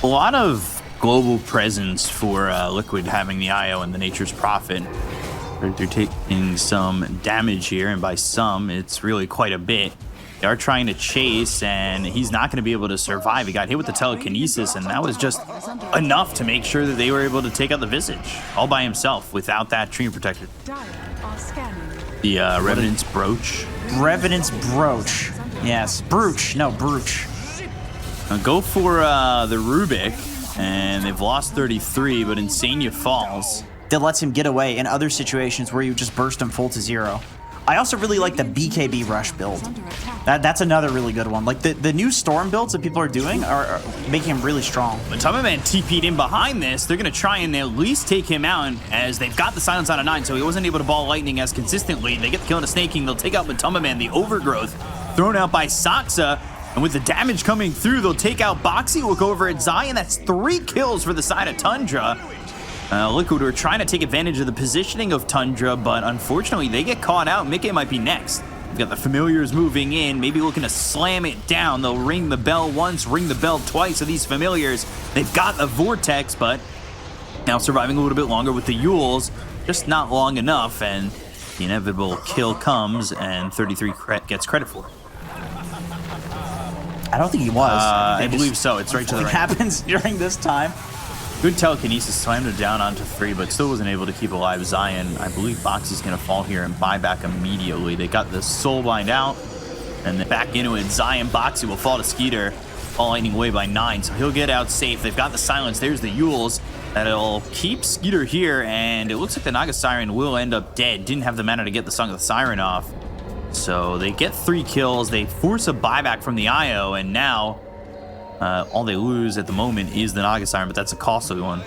A lot of global presence for Liquid having the IO and the Nature's Prophet. They're taking some damage here, and by some, it's really quite a bit. They are trying to chase, and he's not going to be able to survive. He got hit with the telekinesis, and that was just enough to make sure that they were able to take out the Visage all by himself without that Tree Protector. The Revenant's Brooch. Revenant's Brooch. Yes, Brooch. No, Brooch. Go for the Rubik, and they've lost 33, but Insania falls. That lets him get away in other situations where you just burst him full to 0. I also really like the BKB Rush build. That's another really good one. Like the new Storm builds that people are doing are making him really strong. But Tubman TP'd in behind this. They're going to try and at least take him out, as they've got the silence on a 9, so he wasn't able to ball lightning as consistently. They get the kill on a Snake King. They'll take out Matuma, the Overgrowth thrown out by Saksa. And with the damage coming through, they'll take out Boxy. We'll go over at Zai, and that's 3 kills for the side of Tundra. Liquid are trying to take advantage of the positioning of Tundra, but unfortunately they get caught out. Mickey might be next. We've got the Familiars moving in, maybe looking to slam it down. They'll ring the bell once, ring the bell twice of these Familiars. They've got the Vortex, but now surviving a little bit longer with the Yules. Just not long enough, and the inevitable kill comes, and 33 gets credit for it. I don't think he was. I believe so. It's right to the right. It happens during this time. Good telekinesis, slammed it down onto 3, but still wasn't able to keep alive Zion. I believe Boxy's going to fall here and buy back immediately. They got the Soulbind out, and then back into it. Zion Boxy will fall to Skeeter, fall lightning away by 9, so he'll get out safe. They've got the silence. There's the Yules. That'll keep Skeeter here, and it looks like the Naga Siren will end up dead. Didn't have the mana to get the Song of the Siren off. So they get 3 kills. They force a buyback from the IO, and now all they lose at the moment is the Naga Siren, but that's a costly one.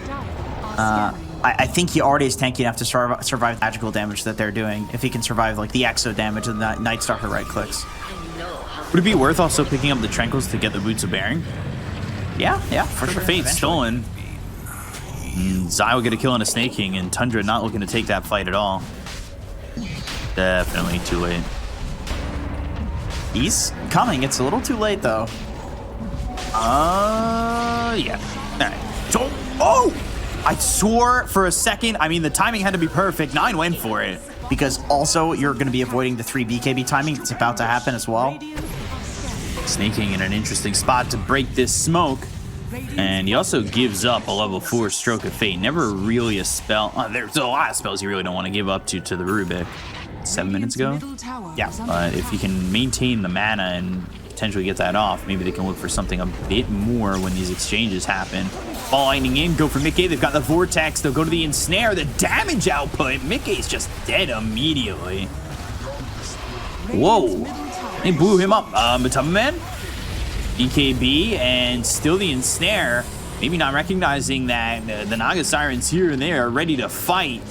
I think he already is tanky enough to survive the magical damage that they're doing. If he can survive like the Exo damage and the Night Stalker right clicks. Would it be worth also picking up the Trenkles to get the Boots of Bearing? Yeah, for sure. Fate stolen. Zai will get a kill on a Snake King, and Tundra not looking to take that fight at all. Definitely too late. He's coming. It's a little too late though. Yeah. All right. Oh! I swore for a second. I mean, the timing had to be perfect. 9 went for it. Because also, you're going to be avoiding the 3 BKB timing that's about to happen as well. Sneaking in an interesting spot to break this smoke. And he also gives up a level 4 Stroke of Fate. Never really a spell. There's a lot of spells you really don't want to give up to the Rubik. 7 minutes ago? Yeah. But if you can maintain the mana and potentially get that off, maybe they can look for something a bit more when these exchanges happen. Ball lightning in, go for Mickey. They've got the Vortex. They'll go to the Ensnare. The damage output. Mickey's just dead immediately. Whoa. They blew him up. Matuma, BKB, and still the Ensnare. Maybe not recognizing that the Naga Sirens here and there are ready to fight.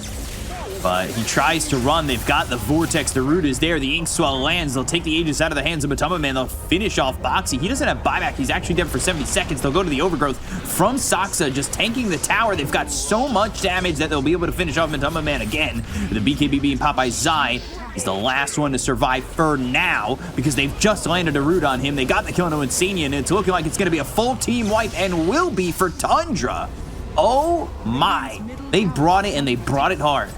But he tries to run. They've got the Vortex. The root is there. The Inkswell lands. They'll take the Aegis out of the hands of Matuma. They'll finish off Boxy. He doesn't have buyback. He's actually dead for 70 seconds. They'll go to the Overgrowth from Saksa, just tanking the tower. They've got so much damage that they'll be able to finish off Matuma again. The BKB being popped by Zai. He's the last one to survive for now because they've just landed a root on him. They got the kill on Insania, and it's looking like it's going to be a full team wipe and will be for Tundra. Oh my. They brought it, and they brought it hard.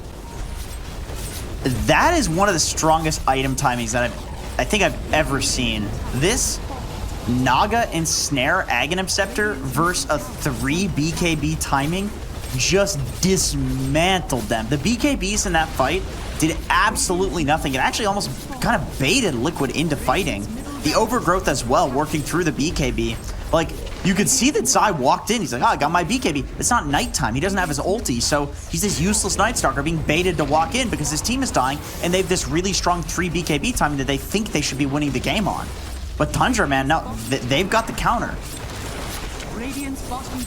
That is one of the strongest item timings that I think I've ever seen. This Naga Ensnare Aghanim Scepter versus a 3 BKB timing just dismantled them. The BKBs in that fight did absolutely nothing. It actually almost kind of baited Liquid into fighting. The Overgrowth as well, working through the BKB. Like, you could see that Zai walked in. He's like, oh, I got my BKB. It's not nighttime. He doesn't have his ulti, so he's this useless Night Stalker being baited to walk in because his team is dying, and they have this really strong 3 BKB timing that they think they should be winning the game on. But Tundra, man, no, they've got the counter.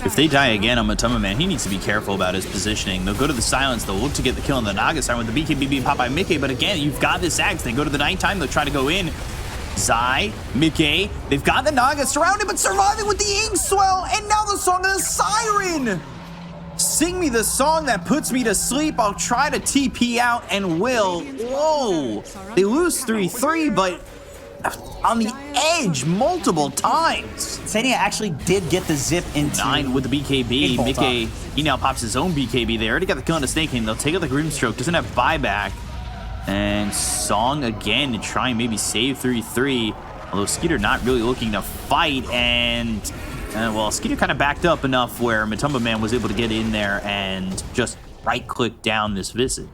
If they die again on Matuma, man, he needs to be careful about his positioning. They'll go to the silence. They'll look to get the kill on the Naga Siren with the BKB being popped by Mickey, but again, you've got this Axe. They go to the nighttime. They'll try to go in. Zai, Mickey, they've got the Naga surrounded, but surviving with the Inkswell, and now the Song of the Siren. Sing me the song that puts me to sleep. I'll try to TP out and will. Whoa. They lose 3-3, but on the edge multiple times. Insania actually did get the zip into 9 with the BKB. Mickey, he now pops his own BKB. They already got the kill on the Snake King. They'll take out the Grimstroke. Doesn't have buyback. And Song again to try and maybe save 3-3. Although Skeeter not really looking to fight. And, well, Skeeter kind of backed up enough where Matumba Man was able to get in there and just right-click down this Visage.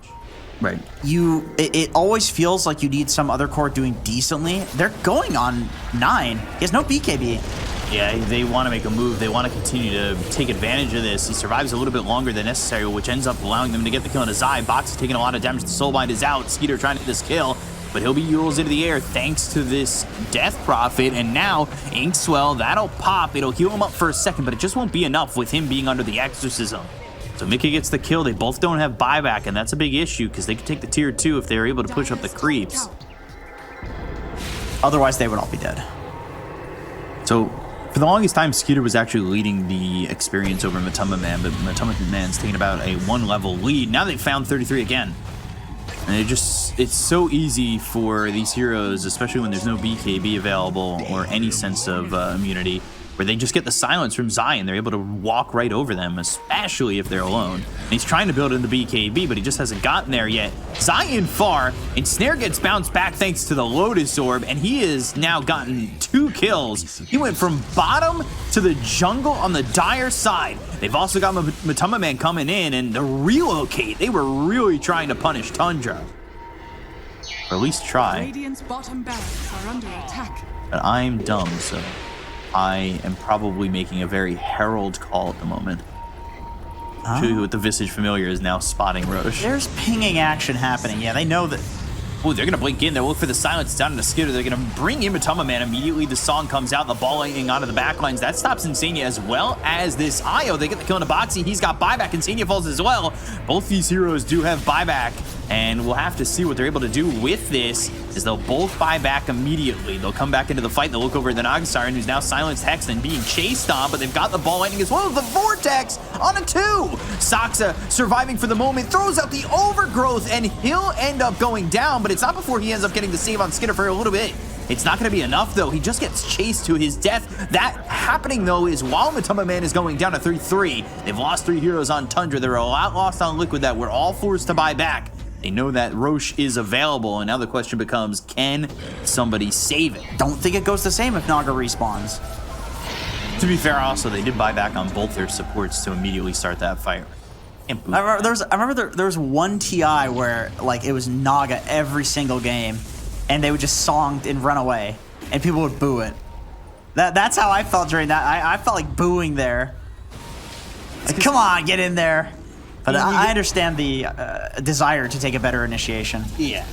Right. It always feels like you need some other core doing decently. They're going on 9. He has no BKB. Yeah, they want to make a move. They want to continue to take advantage of this. He survives a little bit longer than necessary, which ends up allowing them to get the kill on his eye. Box is taking a lot of damage. The Soulbind is out. Skeeter trying to get this kill, but he'll be Yules into the air thanks to this Death Prophet. And now, Inkswell, that'll pop. It'll heal him up for a second, but it just won't be enough with him being under the Exorcism. So Mickey gets the kill. They both don't have buyback, and that's a big issue because they could take the tier 2 if they're able to push up the creeps. Otherwise, they would all be dead. So for the longest time, Skeeter was actually leading the experience over Matumba Man, but Matumba Man's taking about a 1-level lead. Now they've found 33 again. And it's so easy for these heroes, especially when there's no BKB available or any sense of immunity, where they just get the silence from Zion. They're able to walk right over them, especially if they're alone. And he's trying to build in the BKB, but he just hasn't gotten there yet. Zion far, and Snare gets bounced back thanks to the Lotus Orb, and he has now gotten 2 kills. He went from bottom to the jungle on the dire side. They've also got Matumba Man coming in, and the relocate. They were really trying to punish Tundra. Or at least try. Radiant's bottom barracks are under attack. But I'm dumb, so I am probably making a very herald call at the moment. Actually, with the Visage Familiar is now spotting Roche. There's pinging action happening. Yeah, they know that. Oh, they're going to blink in. They'll look for the silence down in the Skitter. They're going to bring in Matumba Man immediately. The song comes out, the ball lightning onto the backlines. That stops Insania as well as this Io. They get the kill on Boxy. He's got buyback. Insania falls as well. Both these heroes do have buyback, and we'll have to see what they're able to do with this, is they'll both buy back immediately. They'll come back into the fight. They'll look over at the Naga Siren, who's now silenced Hex and being chased on, but they've got the ball lightning as well as the Vortex on a 2. Saksa, surviving for the moment, throws out the Overgrowth, and he'll end up going down, but it's not before he ends up getting the save on Skitter for a little bit. It's not going to be enough, though. He just gets chased to his death. That happening, though, is while Matumba Man is going down to 3-3. They've lost 3 heroes on Tundra. There are a lot lost on Liquid that we're all forced to buy back. They know that Roche is available, and now the question becomes, can somebody save it? Don't think it goes the same if Naga respawns. To be fair, also, they did buy back on both their supports to immediately start that fight. I remember there was one TI where like it was Naga every single game, and they would just song and run away, and people would boo it. That's how I felt during that. I felt like booing there. Like, come on, get in there. But I understand the desire to take a better initiation. Yeah.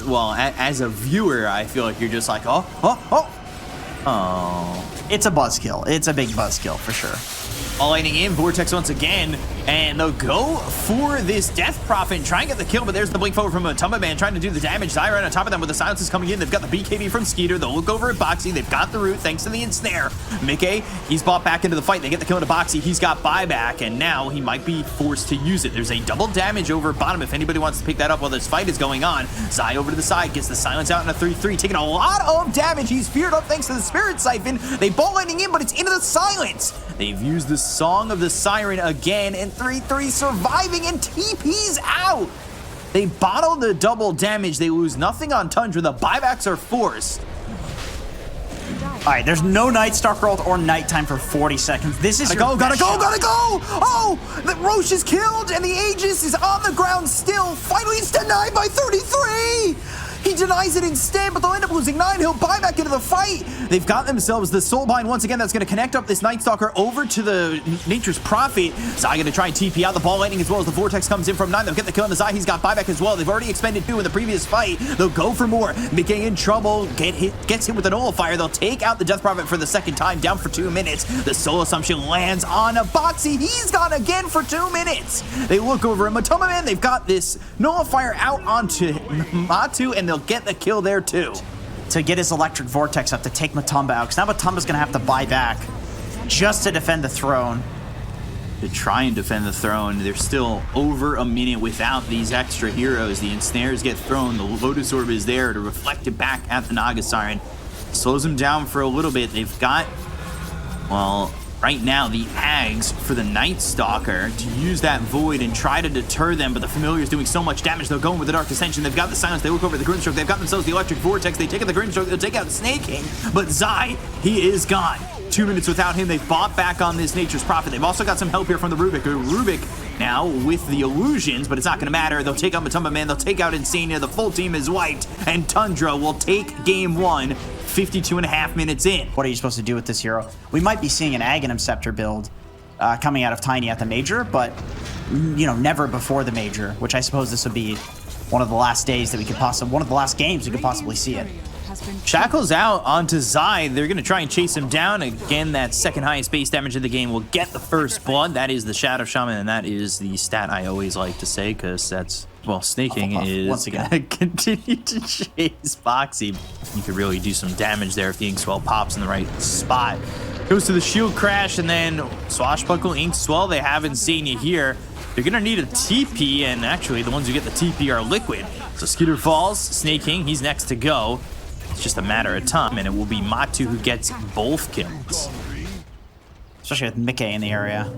Well, as a viewer, I feel like you're just like, oh. It's a buzzkill. It's a big buzzkill for sure. All lightning in, Vortex once again, and they'll go for this Death Prophet and try and get the kill, but there's the blink forward from Matumba Man trying to do the damage. Zyra on top of them with the silences coming in. They've got the BKB from Skeeter. They'll look over at Boxy. They've got the root thanks to the ensnare. Mickey, he's bought back into the fight. They get the kill into Boxy. He's got buyback, and now he might be forced to use it. There's a double damage over bottom if anybody wants to pick that up while this fight is going on. Zai over to the side, gets the silence out in a 3-3, taking a lot of damage. He's feared up thanks to the Spirit Siphon. They ball lightning in, but it's into the silence. They've used the Song of the Siren again, and 3-3 surviving, and TP's out. They bottle the double damage. They lose nothing on Tundra. The buybacks are forced. All right, there's no Night Stalker ult or nighttime for 40 seconds. This is gotta go! Oh, the Roche is killed, and the Aegis is on the ground still. Finally, it's denied by 33. He denies it instead, but they'll end up losing 9. He'll buy back into the fight. They've got themselves the Soulbind once again. That's going to connect up this Night Stalker over to the Nature's Prophet. Zai going to try and TP out the ball lightning as well as the Vortex comes in from 9. They'll get the kill on the Zai. He's got buyback as well. They've already expended 2 in the previous fight. They'll go for more. Mickey in trouble. Gets hit with a nullifier. They'll take out the Death Prophet for the second time, down for 2 minutes. The Soul Assumption lands on a Boxy. He's gone again for 2 minutes. They look over at Matumba Man. They've got this nullifier out onto Matu, and they'll get the kill there too. To get his Electric Vortex up to take Matumba out, because now Matumba's going to have to buy back just to defend the throne. to try and defend the throne. They're still over a minute without these extra heroes. The ensnares get thrown. The Lotus Orb is there to reflect it back at the Naga Siren. Slows them down for a little bit. They've got, well, right now, the Ags for the Night Stalker to use that Void and try to deter them, but the Familiar is doing so much damage. They're going with the Dark Ascension. They've got the Silence. They look over the Grimstroke. They've got themselves the Electric Vortex. They take out the Grimstroke. They'll take out Snake King, but Zai, he is gone. 2 minutes without him. They've bought back on this Nature's Prophet. They've also got some help here from the Rubik. Rubik now with the illusions, but it's not going to matter. They'll take out Matumba Man. They'll take out Insania. The full team is wiped, and Tundra will take game 1. 52.5 minutes in. What are you supposed to do with this hero? We might be seeing an Aghanim Scepter build coming out of Tiny at the Major, but, you know, never before the Major, which I suppose this would be one of the last days that we could possibly, one of the last games we could possibly see it. Shackles out onto Zai. They're going to try and chase him down. Again, that second highest base damage of the game will get the first blood. That is the Shadow Shaman, and that is the stat I always like to say, because that's, well, Snaking is once again going to continue to chase Foxy. You could really do some damage there if the Inkswell pops in the right spot. Goes to the shield crash, and then Swashbuckle, Inkswell. They have Insania here. They're going to need a TP, and actually the ones who get the TP are Liquid. So Skitter falls. Snaking, he's next to go. It's just a matter of time, and it will be Matu who gets both kills. Especially with Mickey in the area.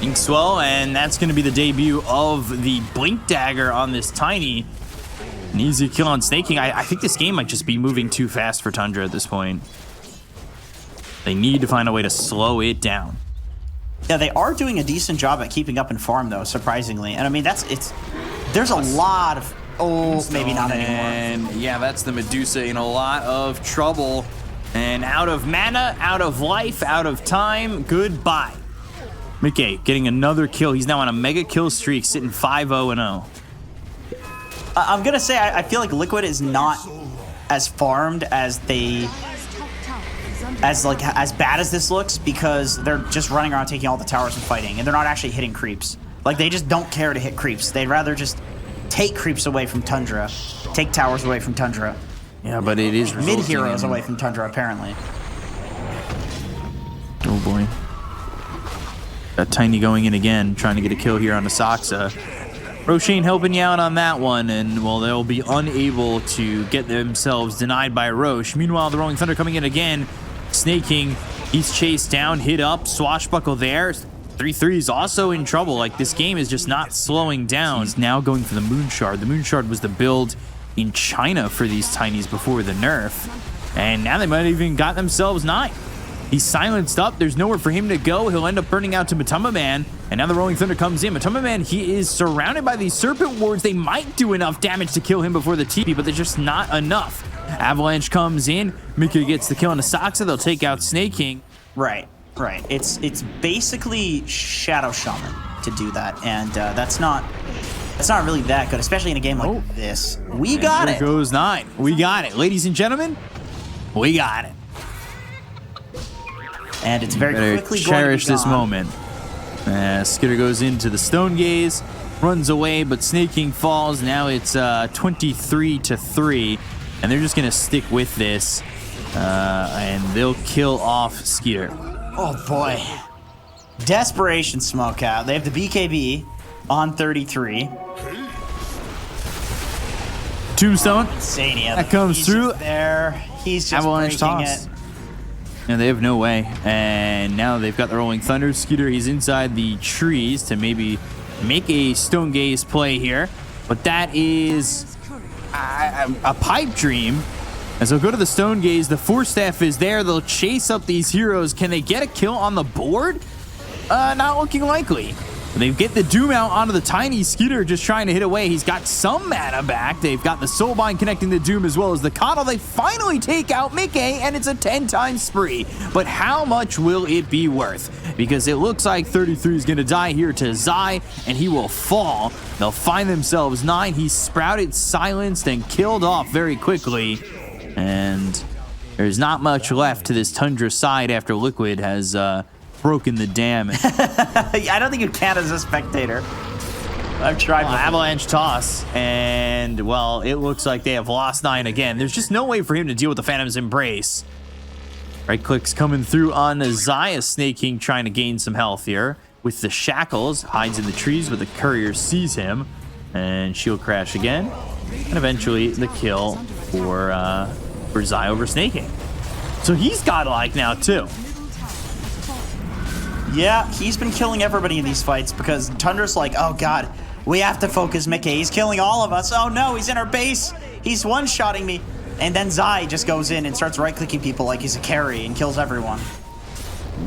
Inkswell, and that's going to be the debut of the Blink Dagger on this Tiny. An easy kill on Snaking. I think this game might just be moving too fast for Tundra at this point. They need to find a way to slow it down. Yeah, they are doing a decent job at keeping up in farm, though, surprisingly. And I mean, there's a lot of, maybe not anymore. And yeah, that's the Medusa in a lot of trouble. And out of mana, out of life, out of time, goodbye. Mickey getting another kill. He's now on a mega kill streak, sitting 5-0-0. I'm going to say I feel like Liquid is not as farmed as as bad as this looks, because they're just running around taking all the towers and fighting, and they're not actually hitting creeps. Like, they just don't care to hit creeps. They'd rather just take creeps away from Tundra, take towers away from Tundra. Yeah, but it is mid-heroes away from Tundra, apparently. Oh boy. Got Tiny going in again, trying to get a kill here on Asaxa. Roshane helping you out on that one, and, well, they'll be unable to get themselves denied by Roche. Meanwhile, the Rolling Thunder coming in again. Snaking, he's chased down, hit up, Swashbuckle there. 3-3 is also in trouble. Like, this game is just not slowing down. He's now going for the Moonshard. The Moonshard was the build in China for these Tinies before the nerf, and now they might have even got themselves 9. He's silenced up. There's nowhere for him to go. He'll end up burning out to Matumba Man, and now the Rolling Thunder comes in. Matumba Man, he is surrounded by these Serpent Wards. They might do enough damage to kill him before the TP, but they're just not enough. Avalanche comes in. Mickey gets the kill on Asaxa. They'll take out Snaking. Right. It's basically Shadow Shaman to do that, and that's not really that good, especially in a game like this. We got it. There goes 9. We got it, ladies and gentlemen. We got it. And it's very quickly going to cherish be this gone. moment. Skitter goes into the Stone Gaze, runs away, but Snaking falls. Now it's 23-3, and they're just gonna stick with this, and they'll kill off Skitter. Oh boy, desperation smoke out. They have the BKB on 33. Tombstone. Insania. That comes through. There, he's just Avalanche breaking toss. it. And they have no way. And now they've got the Rolling Thunder. Skitter, he's inside the trees to maybe make a Stone Gaze play here. But that is a pipe dream. As they'll go to the Stone Gaze, the Force Staff is there. They'll chase up these heroes. Can they get a kill on the board? Not looking likely. They get the Doom out onto the Tiny. Skitter just trying to hit away. He's got some mana back. They've got the Soulbind connecting the Doom as well as the Coddle. They finally take out Mickey, and it's a 10-time spree. But how much will it be worth? Because it looks like 33 is going to die here to Zai, and he will fall. They'll find themselves 9. He's sprouted, silenced, and killed off very quickly. And there's not much left to this Tundra side after Liquid has broken the dam. I don't think you can as a spectator. I've tried. Avalanche toss, and, well, it looks like they have lost 9 again. There's just no way for him to deal with the Phantom's Embrace. Right click's coming through on Zaya. Snaking trying to gain some health here. with the shackles, hides in the trees, but the courier sees him, and shield crash again, and eventually the kill for Zai over Snaking. So he's godlike now too. Yeah, he's been killing everybody in these fights because Tundra's like, oh god, we have to focus Mickey. He's killing all of us. Oh no, he's in our base. He's one-shotting me. And then Zai just goes in and starts right-clicking people like he's a carry and kills everyone.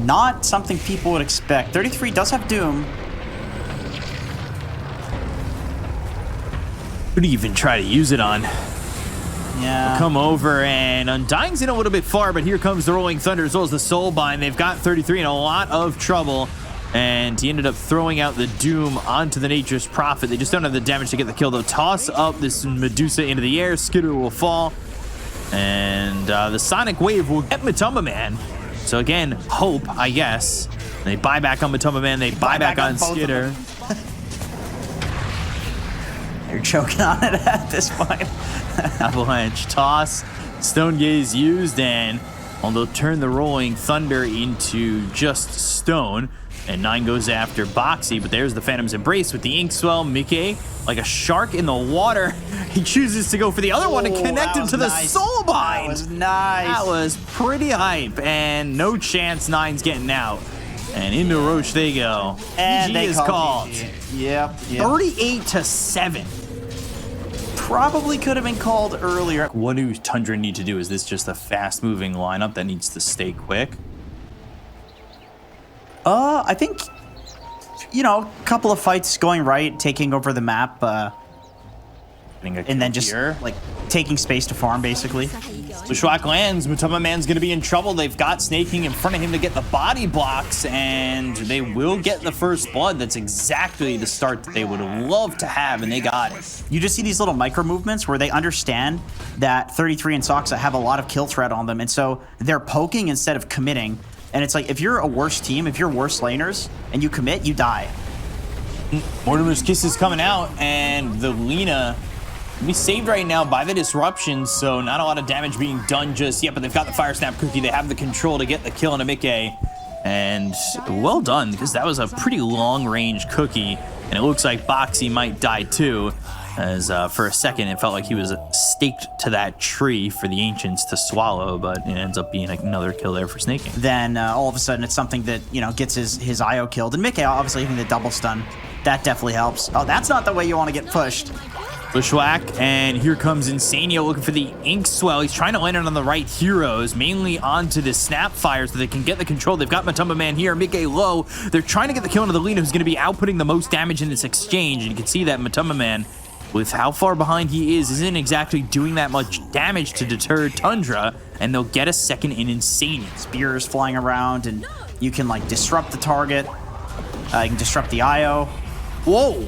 Not something people would expect. 33 does have Doom. Who do you even try to use it on? Yeah. Come over, and Undying's in a little bit far, but here comes the Rolling Thunder as well as the Soulbind. They've got 33 in a lot of trouble, and he ended up throwing out the Doom onto the Nature's Prophet. They just don't have the damage to get the kill. They'll toss up this Medusa into the air. Skitter will fall, and the Sonic Wave will get Matumba Man. So again, hope, I guess. They buy back on Matumba Man. They buy back on Skitter. You're choking on it at this point. Avalanche toss, Stone Gaze used, and they'll turn the Rolling Thunder into just stone. And 9 goes after Boxy, but there's the Phantom's Embrace with the Inkswell. Mickey, like a shark in the water, he chooses to go for the other one and connect him to the Soulbind. That was nice. That was pretty hype, and no chance 9's getting out. And into Roche they go. And GG they is call called. GG. Yep. 38-7. Probably could have been called earlier. What do Tundra need to do? Is this just a fast-moving lineup that needs to stay quick? I think, you know, a couple of fights going right, taking over the map, and then just like taking space to farm, basically. Bushwhack lands. Matumba Man's going to be in trouble. They've got Snaking in front of him to get the body blocks, and they will get the first blood. That's exactly the start that they would love to have, and they got it. You just see these little micro movements where they understand that 33 and Soxa have a lot of kill threat on them, and so they're poking instead of committing. And it's like, if you're a worse team, if you're worse laners, and you commit, you die. Mortimer's Kiss is coming out, and the Lina will be saved right now by the disruption, so not a lot of damage being done just yet, but they've got the Fire Snap Cookie. They have the control to get the kill on a Mickey, and well done, because that was a pretty long-range cookie, and it looks like Boxy might die too, as for a second it felt like he was staked to that tree for the Ancients to swallow, but it ends up being another kill there for Snaking. Then all of a sudden it's something that, you know, gets his IO killed, and Mickey obviously hitting the double stun. That definitely helps. Oh, that's not the way you want to get pushed. Bushwhack, and here comes Insanio looking for the Inkswell. He's trying to land it on the right heroes, mainly onto the Snapfire so they can get the control. They've got Matumba Man here, Mickey low. They're trying to get the kill into the Lina, who's going to be outputting the most damage in this exchange, and you can see that Matumba Man, with how far behind he is, isn't exactly doing that much damage to deter Tundra, and they'll get a second in Insania. Spears flying around, and you can like disrupt the target. You can disrupt the IO. Whoa,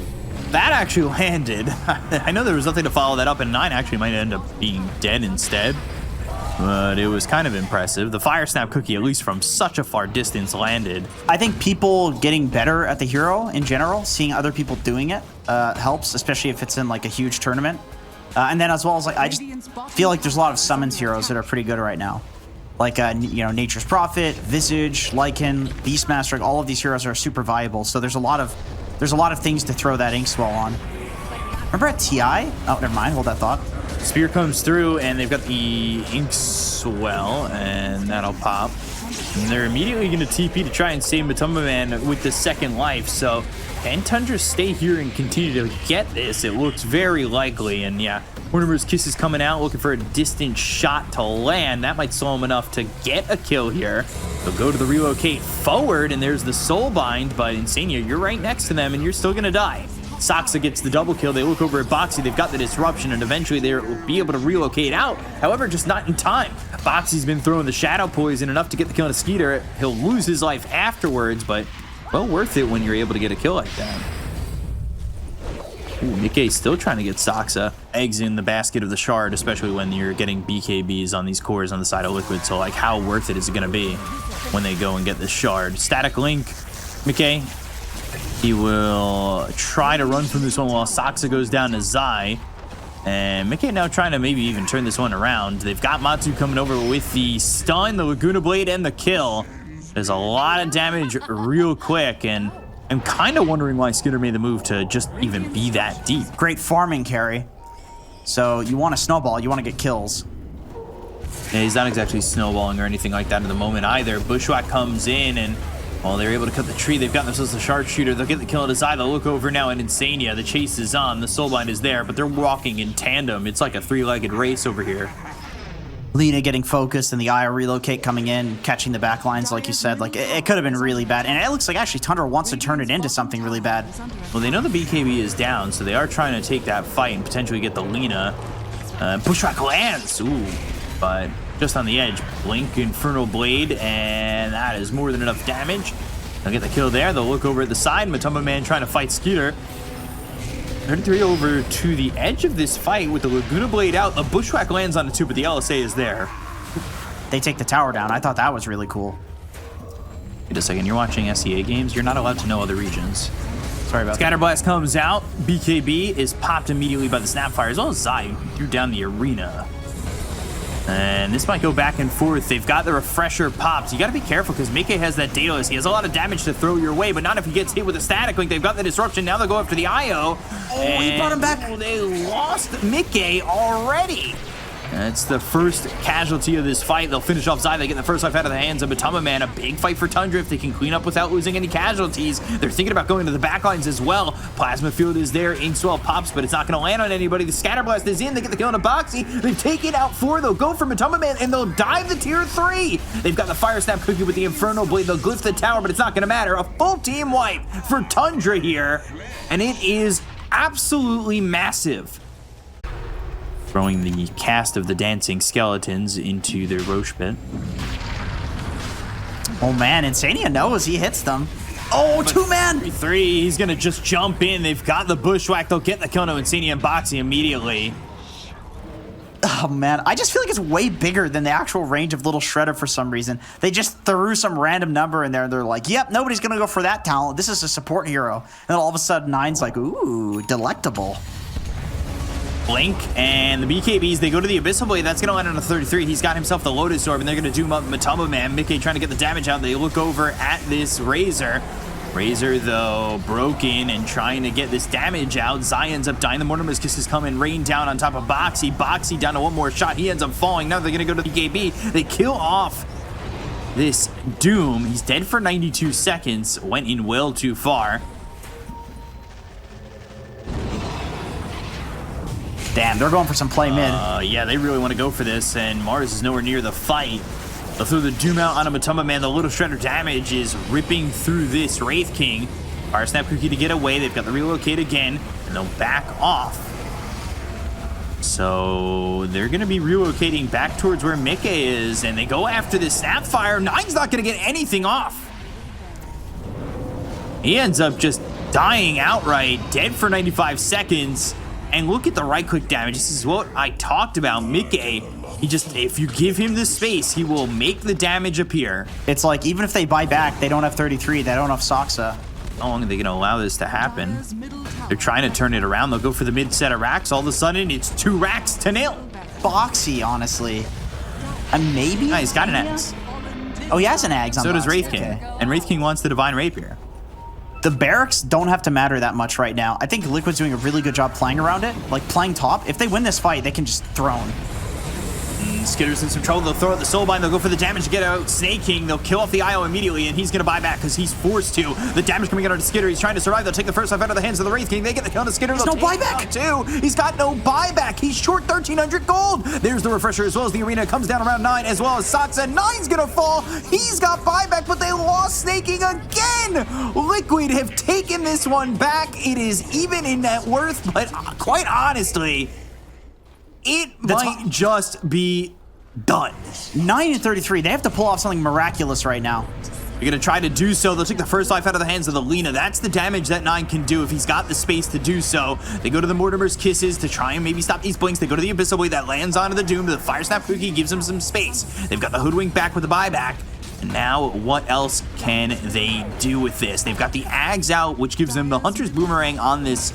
that actually landed. I know there was nothing to follow that up, and 9 actually might end up being dead instead. But it was kind of impressive. The Fire Snap Cookie, at least from such a far distance, landed. I think people getting better at the hero in general, seeing other people doing it, helps, especially if it's in like a huge tournament. And then as well as like, I just feel like there's a lot of summons heroes that are pretty good right now. Like, you know, Nature's Prophet, Visage, Lycan, Beastmaster, like, all of these heroes are super viable. So there's a lot of things to throw that Inkswell on. Remember at TI? Oh, never mind. Hold that thought. Spear comes through, and they've got the Inkswell, and that'll pop. And they're immediately going to TP to try and save Matumba Man with the second life. So can Tundra stay here and continue to get this? It looks very likely. And yeah, Mortimer's Kiss is coming out, looking for a distant shot to land. That might slow him enough to get a kill here. They'll go to the relocate forward, and there's the Soulbind, but Insania, you're right next to them, and you're still going to die. Soxa gets the double kill. They look over at Boxy. They've got the disruption, and eventually they'll be able to relocate out. However, just not in time. Boxy's been throwing the shadow poison enough to get the kill on a Skeeter. He'll lose his life afterwards, but well worth it when you're able to get a kill like that. Ooh, Mickey's still trying to get Soxa. Eggs in the basket of the shard, especially when you're getting BKBs on these cores on the side of Liquid. So, like, how worth it is it going to be when they go and get the shard? Static Link, Mickey. He will try to run from this one while Soxa goes down to Zai. And Mickey now trying to maybe even turn this one around. They've got Matsu coming over with the stun, the Laguna Blade, and the kill. There's a lot of damage real quick, and I'm kind of wondering why Skidder made the move to just even be that deep. Great farming carry. So you want to snowball, you want to get kills. Yeah, he's not exactly snowballing or anything like that at the moment either. Bushwhack comes in and, well, they're able to cut the tree. They've got themselves a sharpshooter. They'll get the kill at his eye. They'll look over now and Insania. The chase is on. The soulbind is there, but they're walking in tandem. It's like a three-legged race over here. Lena getting focused and the IO relocate coming in, catching the back lines, like you said. Like, it could have been really bad. And it looks like actually Tundra wants to turn it into something really bad. Well, they know the BKB is down, so they are trying to take that fight and potentially get the Lena. Bushwhack lands. Ooh, but just on the edge. Blink, Infernal Blade, and that is more than enough damage. They'll get the kill there. They'll look over at the side. Matoma Man trying to fight Skeeter. 33 over to the edge of this fight with the Laguna Blade out. The Bushwhack lands on it too, but the LSA is there. They take the tower down. I thought that was really cool. Wait a second, you're watching SEA games? You're not allowed to know other regions. Sorry about that. Scatterblast comes out. BKB is popped immediately by the Snapfire, as well as Zai threw down the arena. And this might go back and forth. They've got the refresher popped. You got to be careful because Mickey has that Daedalus. He has a lot of damage to throw your way, but not if he gets hit with a static link. They've got the disruption. Now they'll go after the IO. Oh, he brought him back. They lost Mickey already. That's the first casualty of this fight. They'll finish off Zai. They get the first life out of the hands of Matoma Man. A big fight for Tundra if they can clean up without losing any casualties. They're thinking about going to the backlines as well. Plasma Field is there. Inkswell pops, but it's not going to land on anybody. The Scatterblast is in. They get the kill on a Boxy. They've taken out 4. They'll go for Matoma Man, and they'll dive the tier 3. They've got the Fire Snap Cookie with the Infernal Blade. They'll glyph the tower, but it's not going to matter. A full team wipe for Tundra here, and it is absolutely massive. Throwing the cast of the dancing skeletons into their Roche pit. Oh man, Insania knows he hits them. Oh, but 2-man! 3-3, he's gonna just jump in. They've got the Bushwhack. They'll get the kill on Insania and Boxy immediately. Oh man, I just feel like it's way bigger than the actual range of Little Shredder for some reason. They just threw some random number in there and they're like, yep, nobody's gonna go for that talent. This is a support hero. And then all of a sudden, Nine's like, ooh, delectable. Blink, and the BKBs, they go to the Abyssal Blade. That's going to land on a 33. He's got himself the Lotus Orb, and they're going to doom up Matoma Man. Mickey trying to get the damage out. They look over at this Razor. Razor, though, broken and trying to get this damage out. Zai ends up dying. The Mortimer's Kisses come and rain down on top of Boxy. Boxy down to one more shot. He ends up falling. Now they're going to go to the BKB. They kill off this Doom. He's dead for 92 seconds. Went in well too far. Damn, they're going for some play mid. Yeah, they really want to go for this, and Mars is nowhere near the fight. They'll throw the Doom out on a Matoma Man. The Little Shredder damage is ripping through this Wraith King. Fire Snap Cookie to get away. They've got the relocate again, and they'll back off. So they're going to be relocating back towards where Mickey is, and they go after this Snapfire. Nine's not going to get anything off. He ends up just dying outright, dead for 95 seconds. And look at the right-click damage. This is what I talked about. Mickey, he just, if you give him the space, he will make the damage appear. It's like, even if they buy back, they don't have 33, they don't have Soxa. How long are they going to allow this to happen? They're trying to turn it around. They'll go for the mid set of racks. All of a sudden, it's 2 racks to 0. Boxy, honestly. And maybe? No, he's got an Axe. Oh, he has an Axe on So does Boxy. Wraith King. Okay. And Wraith King wants the Divine Rapier. The barracks don't have to matter that much right now. I think Liquid's doing a really good job playing around it, like playing top. If they win this fight, they can just throne. Skitter's in some trouble. They'll throw out the Soulbind. They'll go for the damage to get out Snake King. They'll kill off the IO immediately, and he's going to buy back because he's forced to. The damage coming out of Skitter. He's trying to survive. They'll take the first life out of the hands of the Wraith King. They get the kill on Skitter. There's no buyback. Too. He's got no buyback. He's short 1,300 gold. There's the refresher as well as the arena comes down around 9 as well as Satsa. 9's going to fall. He's got buyback, but they lost Snake King again. Liquid have taken this one back. It is even in net worth, but quite honestly, it might just be done. 9 and 33. They have to pull off something miraculous right now. They're going to try to do so. They'll take the first life out of the hands of the Lena. That's the damage that 9 can do if he's got the space to do so. They go to the Mortimer's Kisses to try and maybe stop these blinks. They go to the Abyssal Blade that lands onto the Doom. The Fire Snap Cookie gives them some space. They've got the Hoodwink back with the buyback. And now what else can they do with this? They've got the Ags out, which gives them the Hunter's Boomerang on this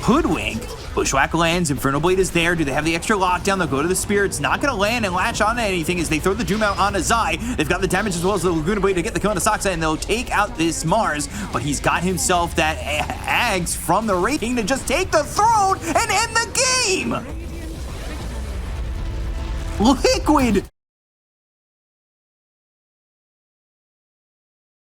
Hoodwink. Bushwhack lands, Inferno Blade is there. Do they have the extra lockdown? They'll go to the Spirits. Not going to land and latch on to anything as they throw the Doom out on Azai. They've got the damage as well as the Laguna Blade to get the kill on Asaxa, and they'll take out this Mars. But he's got himself that Ags from the Wraith King to just take the throne and end the game! Liquid